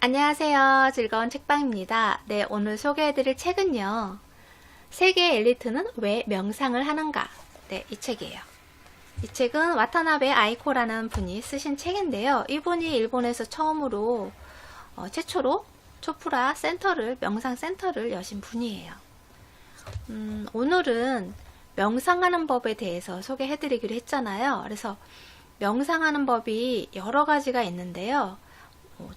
안녕하세요. 즐거운 책방입니다. 네, 오늘 소개해드릴 책은요. 세계 엘리트는 왜 명상을 하는가? 네, 이 책이에요. 이 책은 와타나베 아이코라는 분이 쓰신 책인데요. 이분이 일본에서 최초로 초프라 센터를, 명상 센터를 여신 분이에요. 오늘은 명상하는 법에 대해서 소개해드리기로 했잖아요. 그래서 명상하는 법이 여러 가지가 있는데요.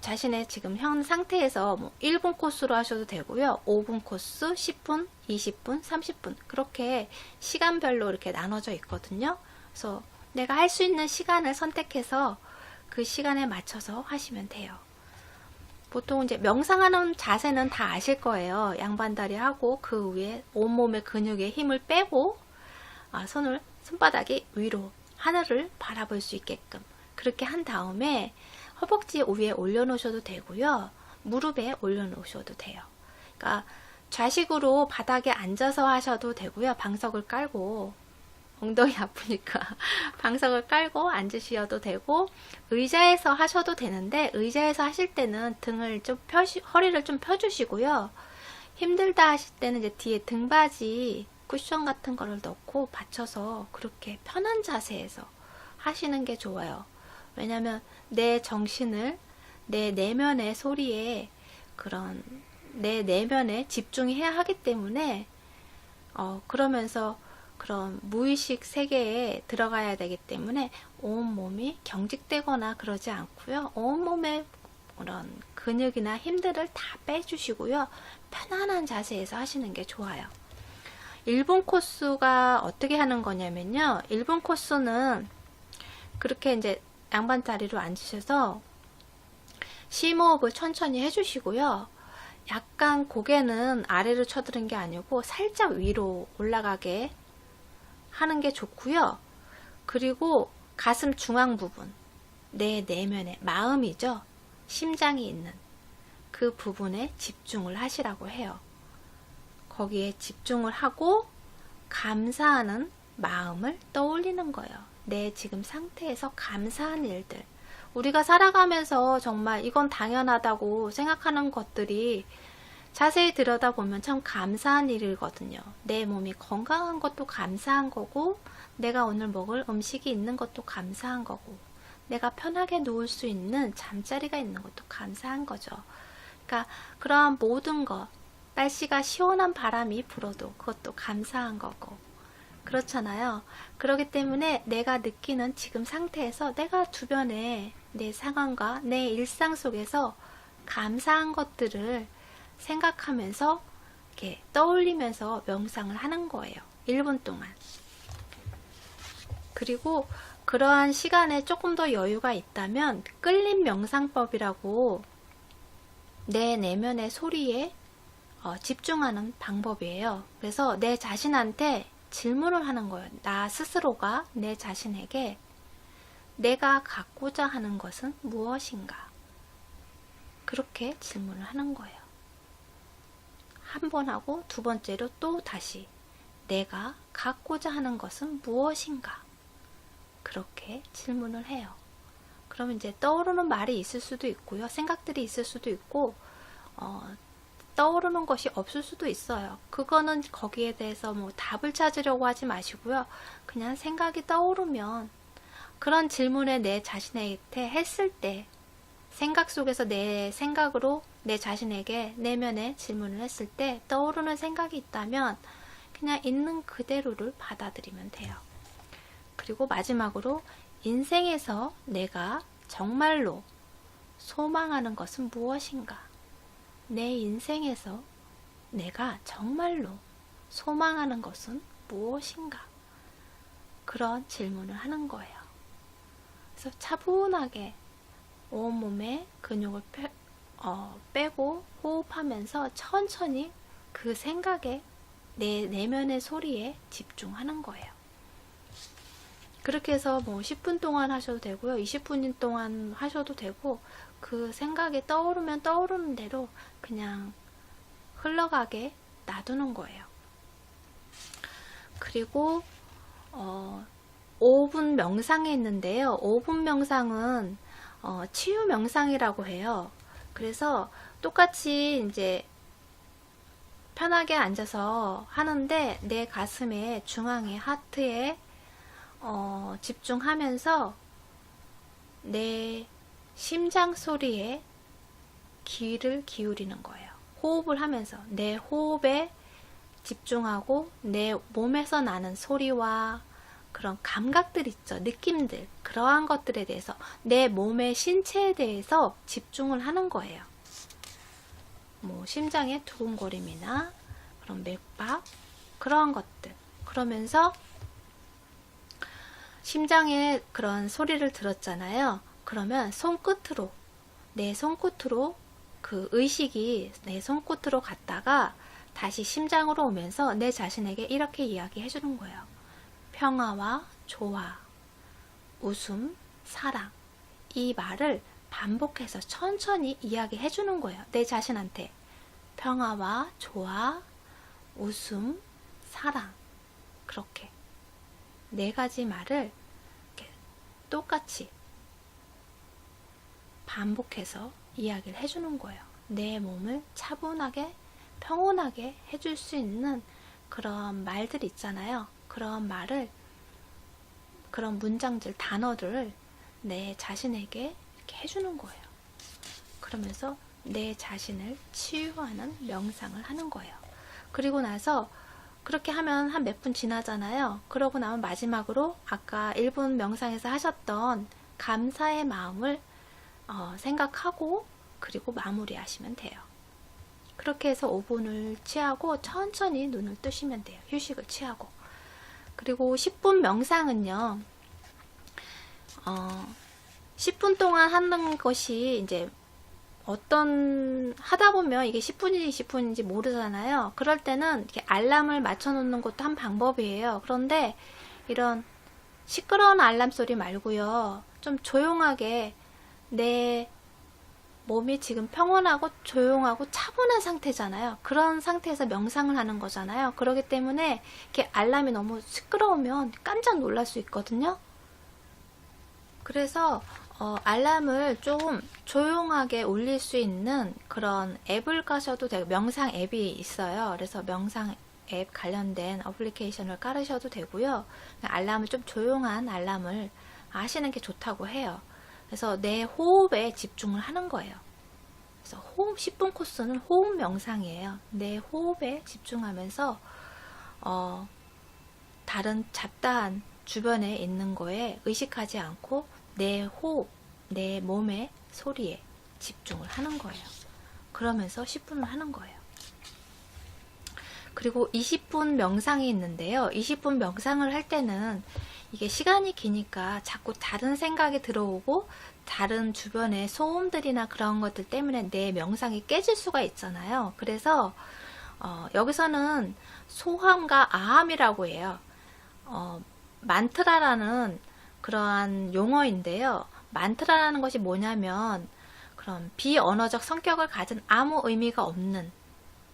자신의 지금 현 상태에서 1분 코스로 하셔도 되고요. 5분 코스, 10분, 20분, 30분 그렇게 시간별로 이렇게 나눠져 있거든요. 그래서 내가 할 수 있는 시간을 선택해서 그 시간에 맞춰서 하시면 돼요. 보통 이제 명상하는 자세는 다 아실 거예요. 양반다리 하고 그 위에 온몸의 근육에 힘을 빼고 손바닥이 위로 하늘을 바라볼 수 있게끔 그렇게 한 다음에 허벅지 위에 올려놓으셔도 되고요. 무릎에 올려놓으셔도 돼요. 그러니까 좌식으로 바닥에 앉아서 하셔도 되고요. 방석을 깔고 엉덩이 아프니까 방석을 깔고 앉으셔도 되고 의자에서 하셔도 되는데 의자에서 하실 때는 등을 좀 허리를 좀 펴주시고요. 힘들다 하실 때는 이제 뒤에 등받이 쿠션 같은 거를 넣고 받쳐서 그렇게 편한 자세에서 하시는 게 좋아요. 왜냐면 내 정신을 내 내면의 소리에 내 내면에 집중해야 하기 때문에 그러면서 그런 무의식 세계에 들어가야 되기 때문에 온몸이 경직되거나 그러지 않고요. 온몸의 그런 근육이나 힘들을 다 빼주시고요. 편안한 자세에서 하시는 게 좋아요. 1분 코스가 어떻게 하는 거냐면요. 1분 코스는 그렇게 이제 양반 자리로 앉으셔서 심호흡을 천천히 해주시고요. 약간 고개는 아래로 쳐드는 게 아니고 살짝 위로 올라가게 하는 게 좋고요. 그리고 가슴 중앙 부분, 내 내면에 마음이죠. 심장이 있는 그 부분에 집중을 하시라고 해요. 거기에 집중을 하고 감사하는 마음을 떠올리는 거예요. 내 지금 상태에서 감사한 일들. 우리가 살아가면서 정말 이건 당연하다고 생각하는 것들이 자세히 들여다보면 참 감사한 일이거든요. 내 몸이 건강한 것도 감사한 거고, 내가 오늘 먹을 음식이 있는 것도 감사한 거고, 내가 편하게 누울 수 있는 잠자리가 있는 것도 감사한 거죠. 그러니까 그러한 모든 것, 날씨가 시원한 바람이 불어도 그것도 감사한 거고, 그렇잖아요. 그렇기 때문에 내가 느끼는 지금 상태에서 내가 주변에 내 상황과 내 일상 속에서 감사한 것들을 생각하면서 이렇게 떠올리면서 명상을 하는 거예요. 1분 동안. 그리고 그러한 시간에 조금 더 여유가 있다면 끌림 명상법이라고 내 내면의 소리에 집중하는 방법이에요. 그래서 내 자신한테 질문을 하는 거예요. 나 스스로가 내 자신에게 내가 갖고자 하는 것은 무엇인가? 그렇게 질문을 하는 거예요. 한 번 하고 두 번째로 또 다시 내가 갖고자 하는 것은 무엇인가? 그렇게 질문을 해요. 그러면 이제 떠오르는 말이 있을 수도 있고요. 생각들이 있을 수도 있고 떠오르는 것이 없을 수도 있어요. 그거는 거기에 대해서 답을 찾으려고 하지 마시고요. 그냥 생각이 떠오르면 그런 질문에 내 자신한테 했을 때 생각 속에서 내 생각으로 내 자신에게 내면에 질문을 했을 때 떠오르는 생각이 있다면 그냥 있는 그대로를 받아들이면 돼요. 그리고 마지막으로 인생에서 내가 정말로 소망하는 것은 무엇인가? 내 인생에서 내가 정말로 소망하는 것은 무엇인가? 그런 질문을 하는 거예요. 그래서 차분하게 온몸에 근육을 빼고 호흡하면서 천천히 그 생각에 내 내면의 소리에 집중하는 거예요. 그렇게 해서 10분 동안 하셔도 되고요. 20분 동안 하셔도 되고 그 생각이 떠오르면 떠오르는 대로 그냥 흘러가게 놔두는 거예요. 그리고 5분 명상이 있는데요. 5분 명상은 치유 명상이라고 해요. 그래서 똑같이 이제 편하게 앉아서 하는데 내 가슴에 중앙에 하트에 집중하면서 내 심장 소리에 귀를 기울이는 거예요. 호흡을 하면서 내 호흡에 집중하고 내 몸에서 나는 소리와 그런 감각들 있죠. 느낌들. 그러한 것들에 대해서 내 몸의 신체에 대해서 집중을 하는 거예요. 뭐 심장의 두근거림이나 그런 맥박 그러한 것들. 그러면서 심장의 그런 소리를 들었잖아요. 그러면 손끝으로 내 손끝으로 그 의식이 내 손끝으로 갔다가 다시 심장으로 오면서 내 자신에게 이렇게 이야기해 주는 거예요. 평화와 조화, 웃음, 사랑. 이 말을 반복해서 천천히 이야기해 주는 거예요. 내 자신한테. 평화와 조화, 웃음, 사랑. 그렇게 네 가지 말을 이렇게 똑같이 반복해서 이야기를 해주는 거예요. 내 몸을 차분하게 평온하게 해줄 수 있는 그런 말들 있잖아요. 그런 말을, 그런 문장들, 단어들을 내 자신에게 이렇게 해주는 거예요. 그러면서 내 자신을 치유하는 명상을 하는 거예요. 그리고 나서 그렇게 하면 한 몇 분 지나잖아요. 그러고 나면 마지막으로 아까 1분 명상에서 하셨던 감사의 마음을 생각하고 그리고 마무리하시면 돼요. 그렇게 해서 5분을 취하고 천천히 눈을 뜨시면 돼요. 휴식을 취하고. 그리고 10분 명상은요. 10분 동안 하는 것이 이제 하다 보면 이게 10분인지 20분인지 모르잖아요. 그럴 때는 이렇게 알람을 맞춰 놓는 것도 한 방법이에요. 그런데 이런 시끄러운 알람 소리 말고요. 좀 조용하게 내 몸이 지금 평온하고 조용하고 차분한 상태잖아요. 그런 상태에서 명상을 하는 거잖아요. 그렇기 때문에 이렇게 알람이 너무 시끄러우면 깜짝 놀랄 수 있거든요. 그래서 알람을 좀 조용하게 울릴 수 있는 그런 앱을 까셔도 되고, 명상 앱이 있어요. 그래서 명상 앱 관련된 어플리케이션을 깔으셔도 되고요. 알람을 좀 조용한 알람을 하시는 게 좋다고 해요. 그래서 내 호흡에 집중을 하는 거예요. 그래서 호흡 10분 코스는 호흡 명상이에요. 내 호흡에 집중하면서 다른 잡다한 주변에 있는 거에 의식하지 않고 내 호흡, 내 몸의 소리에 집중을 하는 거예요. 그러면서 10분을 하는 거예요. 그리고 20분 명상이 있는데요. 20분 명상을 할 때는 이게 시간이 기니까 자꾸 다른 생각이 들어오고 다른 주변의 소음들이나 그런 것들 때문에 내 명상이 깨질 수가 있잖아요. 그래서 여기서는 소함과 아함이라고 해요. 만트라라는 그러한 용어인데요. 만트라라는 것이 뭐냐면 그런 비언어적 성격을 가진 아무 의미가 없는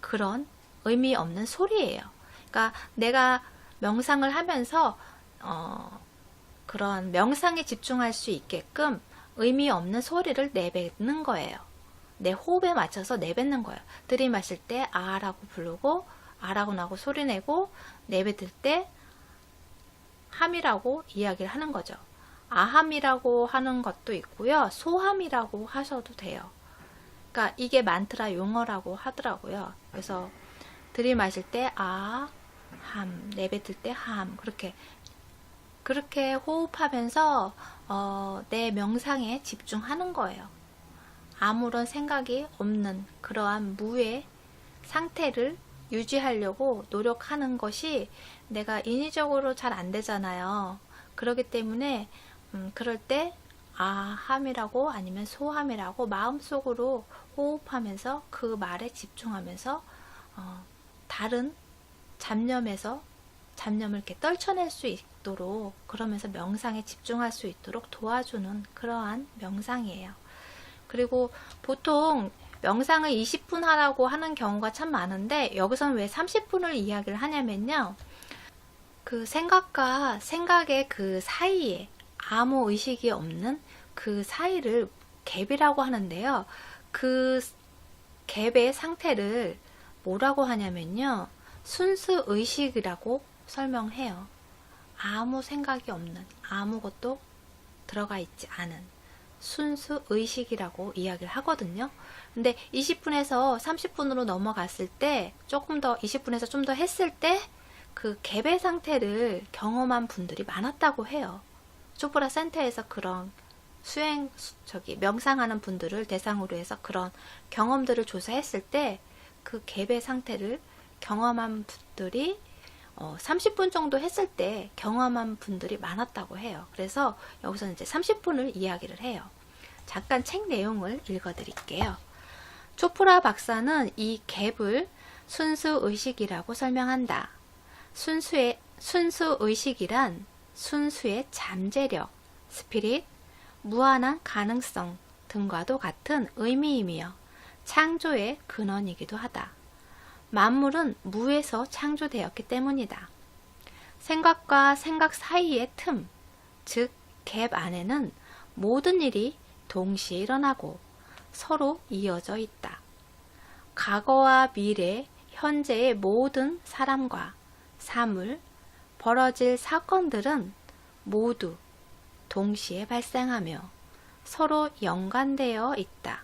그런 의미 없는 소리예요. 그러니까 내가 명상을 하면서 그런 명상에 집중할 수 있게끔 의미 없는 소리를 내뱉는 거예요. 내 호흡에 맞춰서 내뱉는 거예요. 들이마실 때 아라고 부르고 아라고 나고 소리 내고 내뱉을 때 함이라고 이야기를 하는 거죠. 아함이라고 하는 것도 있고요. 소함이라고 하셔도 돼요. 그러니까 이게 만트라 용어라고 하더라고요. 그래서 들이마실 때 아, 함, 내뱉을 때 함, 그렇게 호흡하면서 내 명상에 집중하는 거예요. 아무런 생각이 없는 그러한 무의 상태를 유지하려고 노력하는 것이 내가 인위적으로 잘 안 되잖아요. 그렇기 때문에 그럴 때 아함이라고 아니면 소함이라고 마음속으로 호흡하면서 그 말에 집중하면서 다른 잡념을 이렇게 떨쳐낼 수 있도록, 그러면서 명상에 집중할 수 있도록 도와주는 그러한 명상이에요. 그리고 보통 명상을 20분 하라고 하는 경우가 참 많은데 여기서는 왜 30분을 이야기를 하냐면요. 그 생각과 생각의 그 사이에 아무 의식이 없는 그 사이를 갭이라고 하는데요. 그 갭의 상태를 뭐라고 하냐면요. 순수 의식이라고 설명해요. 아무 생각이 없는, 아무것도 들어가 있지 않은 순수 의식이라고 이야기를 하거든요. 근데 20분에서 30분으로 넘어갔을 때 조금 더 20분에서 좀 더 했을 때 그 갭의 상태를 경험한 분들이 많았다고 해요. 초프라 센터에서 그런 명상하는 분들을 대상으로 해서 그런 경험들을 조사했을 때 그 갭의 상태를 경험한 분들이 30분 정도 했을 때 경험한 분들이 많았다고 해요. 그래서 여기서는 이제 30분을 이야기를 해요. 잠깐 책 내용을 읽어 드릴게요. 초프라 박사는 이 갭을 순수 의식이라고 설명한다. 순수 의식이란 순수의 잠재력, 스피릿, 무한한 가능성 등과도 같은 의미이며 창조의 근원이기도 하다. 만물은 무에서 창조되었기 때문이다. 생각과 생각 사이의 틈, 즉 갭 안에는 모든 일이 동시에 일어나고 서로 이어져 있다. 과거와 미래, 현재의 모든 사람과 사물, 벌어질 사건들은 모두 동시에 발생하며 서로 연관되어 있다.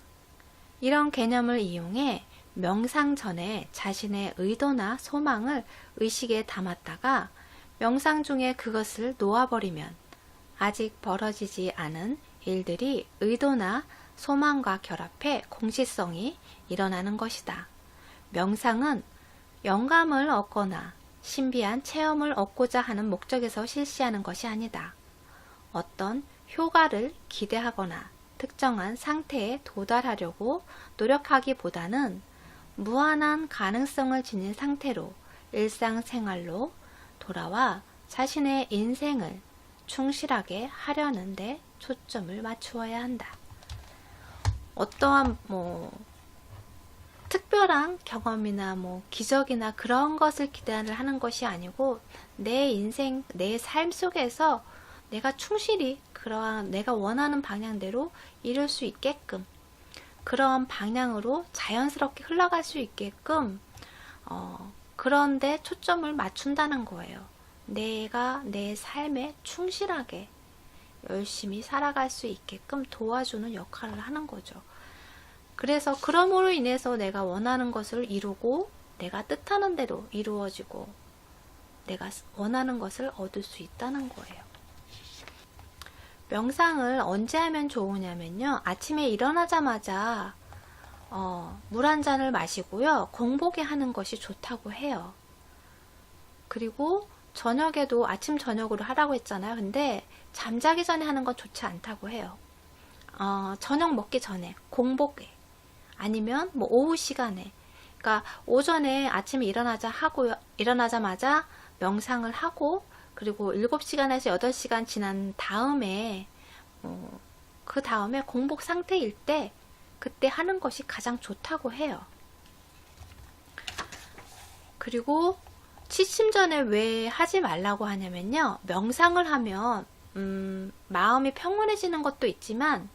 이런 개념을 이용해 명상 전에 자신의 의도나 소망을 의식에 담았다가 명상 중에 그것을 놓아버리면 아직 벌어지지 않은 일들이 의도나 소망과 결합해 공시성이 일어나는 것이다. 명상은 영감을 얻거나 신비한 체험을 얻고자 하는 목적에서 실시하는 것이 아니다. 어떤 효과를 기대하거나 특정한 상태에 도달하려고 노력하기보다는 무한한 가능성을 지닌 상태로 일상생활로 돌아와 자신의 인생을 충실하게 하려는데 초점을 맞추어야 한다. 어떠한 특별한 경험이나 기적이나 그런 것을 기대를 하는 것이 아니고 내 인생, 내 삶 속에서 내가 충실히 그러한 내가 원하는 방향대로 이룰 수 있게끔 그런 방향으로 자연스럽게 흘러갈 수 있게끔 그런데 초점을 맞춘다는 거예요. 내가 내 삶에 충실하게 열심히 살아갈 수 있게끔 도와주는 역할을 하는 거죠. 그래서 그럼으로 인해서 내가 원하는 것을 이루고 내가 뜻하는 대로 이루어지고 내가 원하는 것을 얻을 수 있다는 거예요. 명상을 언제 하면 좋으냐면요. 아침에 일어나자마자 물 한 잔을 마시고요. 공복에 하는 것이 좋다고 해요. 그리고 저녁에도 아침 저녁으로 하라고 했잖아요. 근데 잠자기 전에 하는 건 좋지 않다고 해요. 저녁 먹기 전에 공복에 아니면 오후 시간에 그러니까 오전에 아침에 일어나자마자 명상을 하고 그리고 7시간에서 8시간 지난 다음에 그 다음에 공복 상태일 때 그때 하는 것이 가장 좋다고 해요. 그리고 취침 전에 왜 하지 말라고 하냐면요. 명상을 하면 마음이 평온해지는 것도 있지만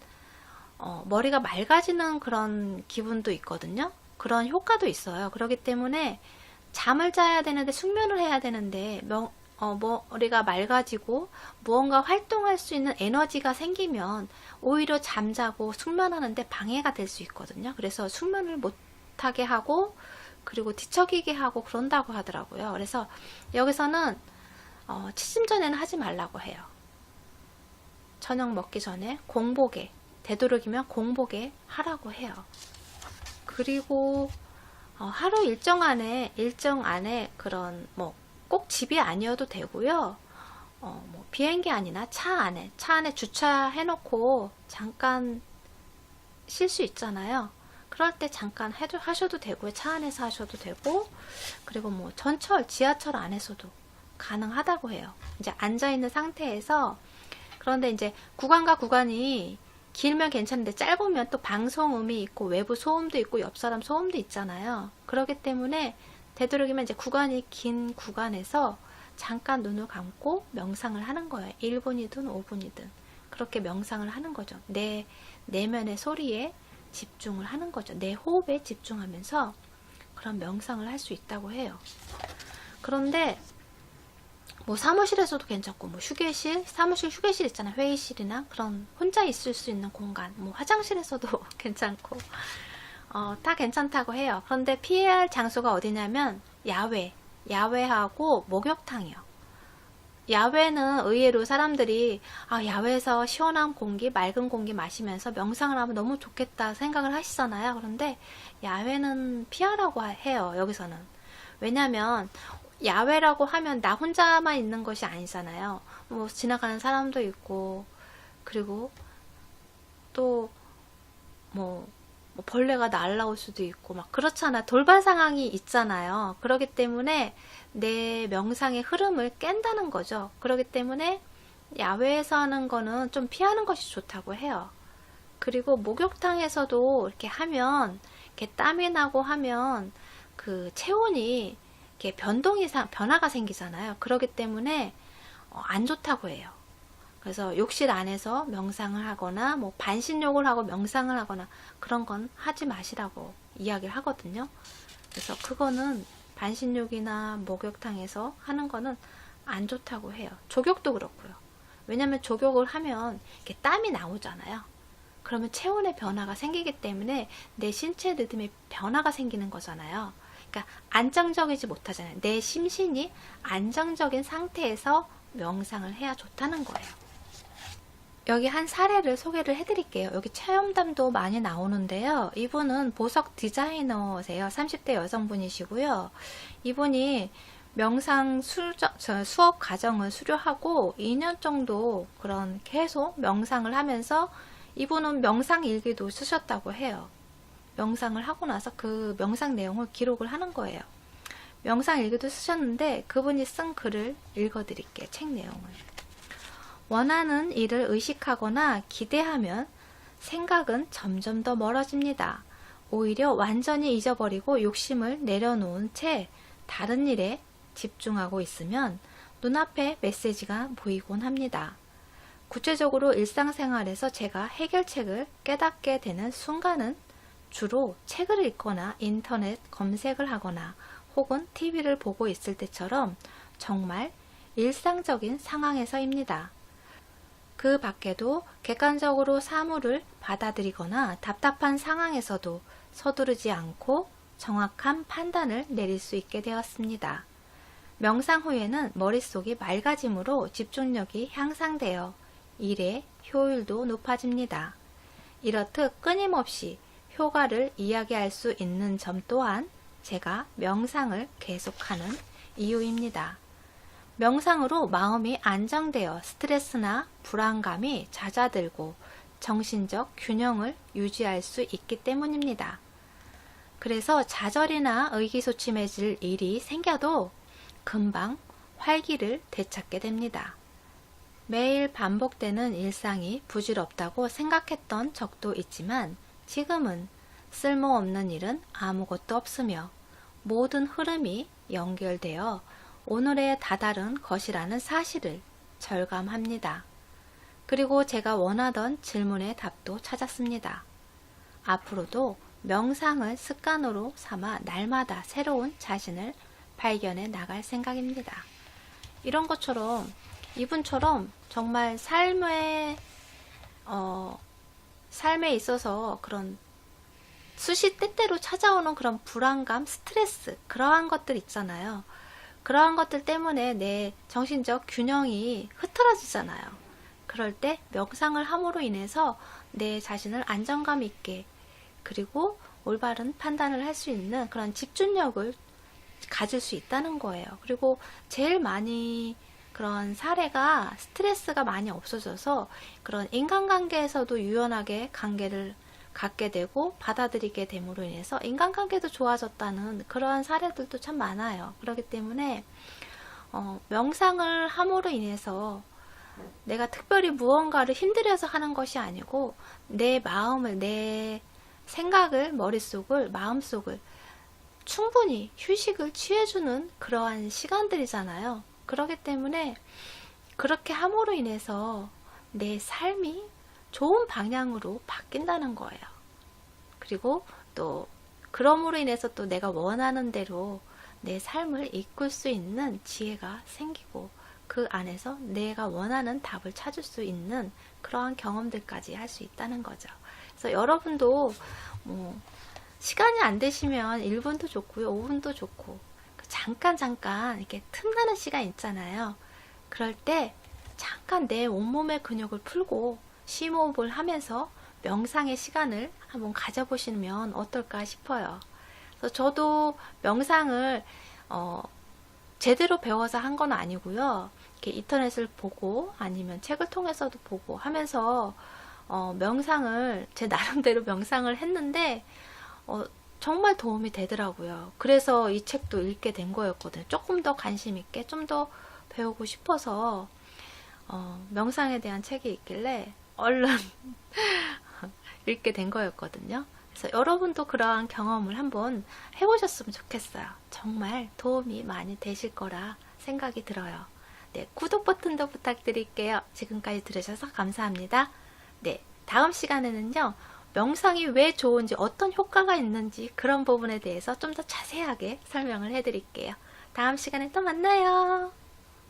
머리가 맑아지는 그런 기분도 있거든요. 그런 효과도 있어요. 그렇기 때문에 잠을 자야 되는데 숙면을 해야 되는데 머리가 맑아지고 무언가 활동할 수 있는 에너지가 생기면 오히려 잠자고 숙면하는데 방해가 될 수 있거든요. 그래서 숙면을 못하게 하고 그리고 뒤척이게 하고 그런다고 하더라고요. 그래서 여기서는 취침 전에는 하지 말라고 해요. 저녁 먹기 전에 공복에 되도록이면 공복에 하라고 해요. 그리고 하루 일정 안에 그런 꼭 집이 아니어도 되고요. 비행기 안이나 차 안에 주차해 놓고 잠깐 쉴 수 있잖아요. 그럴 때 잠깐 하셔도 되고요. 차 안에서 하셔도 되고 그리고 전철, 지하철 안에서도 가능하다고 해요. 이제 앉아 있는 상태에서 그런데 이제 구간과 구간이 길면 괜찮은데 짧으면 또 방송음이 있고 외부 소음도 있고 옆 사람 소음도 있잖아요. 그렇기 때문에 되도록이면 이제 구간이 긴 구간에서 잠깐 눈을 감고 명상을 하는 거예요. 1분이든 5분이든 그렇게 명상을 하는 거죠. 내 내면의 소리에 집중을 하는 거죠. 내 호흡에 집중하면서 그런 명상을 할 수 있다고 해요. 그런데 뭐 사무실에서도 괜찮고, 뭐 휴게실, 사무실 휴게실 있잖아요. 회의실이나 그런 혼자 있을 수 있는 공간, 뭐 화장실에서도 괜찮고, 다 괜찮다고 해요. 그런데 피해야 할 장소가 어디냐면 야외하고 목욕탕이요. 야외는 의외로 사람들이 야외에서 시원한 공기, 맑은 공기 마시면서 명상을 하면 너무 좋겠다 생각을 하시잖아요. 그런데 야외는 피하라고 해요. 여기서는. 왜냐면 야외라고 하면 나 혼자만 있는 것이 아니잖아요. 뭐 지나가는 사람도 있고, 그리고 또 뭐 벌레가 날라올 수도 있고 막 그렇잖아. 돌발 상황이 있잖아요. 그렇기 때문에 내 명상의 흐름을 깬다는 거죠. 그렇기 때문에 야외에서 하는 거는 좀 피하는 것이 좋다고 해요. 그리고 목욕탕에서도 이렇게 하면, 이렇게 땀이 나고 하면 그 체온이 이렇게 변화가 생기잖아요. 그렇기 때문에 안 좋다고 해요. 그래서 욕실 안에서 명상을 하거나 뭐 반신욕을 하고 명상을 하거나 그런 건 하지 마시라고 이야기를 하거든요. 그래서 그거는 반신욕이나 목욕탕에서 하는 거는 안 좋다고 해요. 족욕도 그렇고요. 왜냐면 족욕을 하면 이렇게 땀이 나오잖아요. 그러면 체온의 변화가 생기기 때문에 내 신체 리듬에 변화가 생기는 거잖아요. 그러니까 안정적이지 못하잖아요. 내 심신이 안정적인 상태에서 명상을 해야 좋다는 거예요. 여기 한 사례를 소개를 해드릴게요. 여기 체험담도 많이 나오는데요. 이분은 보석 디자이너세요. 30대 여성분이시고요. 이분이 명상 수업 과정을 수료하고 2년 정도 그런 계속 명상을 하면서 이분은 명상 일기도 쓰셨다고 해요. 명상을 하고 나서 그 명상 내용을 기록을 하는 거예요. 명상 일기도 쓰셨는데 그분이 쓴 글을 읽어드릴게요. 책 내용을. 원하는 일을 의식하거나 기대하면 생각은 점점 더 멀어집니다. 오히려 완전히 잊어버리고 욕심을 내려놓은 채 다른 일에 집중하고 있으면 눈앞에 메시지가 보이곤 합니다. 구체적으로 일상생활에서 제가 해결책을 깨닫게 되는 순간은 주로 책을 읽거나 인터넷 검색을 하거나 혹은 TV를 보고 있을 때처럼 정말 일상적인 상황에서입니다. 그 밖에도 객관적으로 사물을 받아들이거나 답답한 상황에서도 서두르지 않고 정확한 판단을 내릴 수 있게 되었습니다. 명상 후에는 머릿속이 맑아짐으로 집중력이 향상되어 일의 효율도 높아집니다. 이렇듯 끊임없이 효과를 이야기할 수 있는 점 또한 제가 명상을 계속하는 이유입니다. 명상으로 마음이 안정되어 스트레스나 불안감이 잦아들고 정신적 균형을 유지할 수 있기 때문입니다. 그래서 좌절이나 의기소침해질 일이 생겨도 금방 활기를 되찾게 됩니다. 매일 반복되는 일상이 부질없다고 생각했던 적도 있지만 지금은 쓸모없는 일은 아무것도 없으며 모든 흐름이 연결되어 오늘에 다다른 것이라는 사실을 절감합니다. 그리고 제가 원하던 질문의 답도 찾았습니다. 앞으로도 명상을 습관으로 삼아 날마다 새로운 자신을 발견해 나갈 생각입니다. 이런 것처럼 이분처럼 정말 삶에 있어서 그런 수시 때때로 찾아오는 그런 불안감, 스트레스, 그러한 것들 있잖아요. 그러한 것들 때문에 내 정신적 균형이 흐트러지잖아요. 그럴 때 명상을 함으로 인해서 내 자신을 안정감 있게 그리고 올바른 판단을 할 수 있는 그런 집중력을 가질 수 있다는 거예요. 그리고 제일 많이 그런 사례가 스트레스가 많이 없어져서 그런 인간관계에서도 유연하게 관계를 갖게 되고 받아들이게 됨으로 인해서 인간관계도 좋아졌다는 그러한 사례들도 참 많아요. 그렇기 때문에 명상을 함으로 인해서 내가 특별히 무언가를 힘들여서 하는 것이 아니고 내 마음을, 내 생각을, 머릿속을, 마음속을 충분히 휴식을 취해주는 그러한 시간들이잖아요. 그렇기 때문에 그렇게 함으로 인해서 내 삶이 좋은 방향으로 바뀐다는 거예요. 그리고 또 그럼으로 인해서 또 내가 원하는 대로 내 삶을 이끌 수 있는 지혜가 생기고 그 안에서 내가 원하는 답을 찾을 수 있는 그러한 경험들까지 할 수 있다는 거죠. 그래서 여러분도 뭐 시간이 안 되시면 1분도 좋고요, 5분도 좋고 잠깐 이렇게 틈나는 시간 있잖아요. 그럴 때 잠깐 내 온몸의 근육을 풀고 심호흡을 하면서 명상의 시간을 한번 가져보시면 어떨까 싶어요. 그래서 저도 명상을 제대로 배워서 한 건 아니고요. 이렇게 인터넷을 보고 아니면 책을 통해서도 보고 하면서 명상을 제 나름대로 명상을 했는데 정말 도움이 되더라고요. 그래서 이 책도 읽게 된 거였거든요. 조금 더 관심 있게 좀 더 배우고 싶어서 명상에 대한 책이 있길래 얼른 읽게 된 거였거든요. 그래서 여러분도 그러한 경험을 한번 해보셨으면 좋겠어요. 정말 도움이 많이 되실 거라 생각이 들어요. 네, 구독 버튼도 부탁드릴게요. 지금까지 들으셔서 감사합니다. 네, 다음 시간에는요, 명상이 왜 좋은지, 어떤 효과가 있는지 그런 부분에 대해서 좀 더 자세하게 설명을 해드릴게요. 다음 시간에 또 만나요.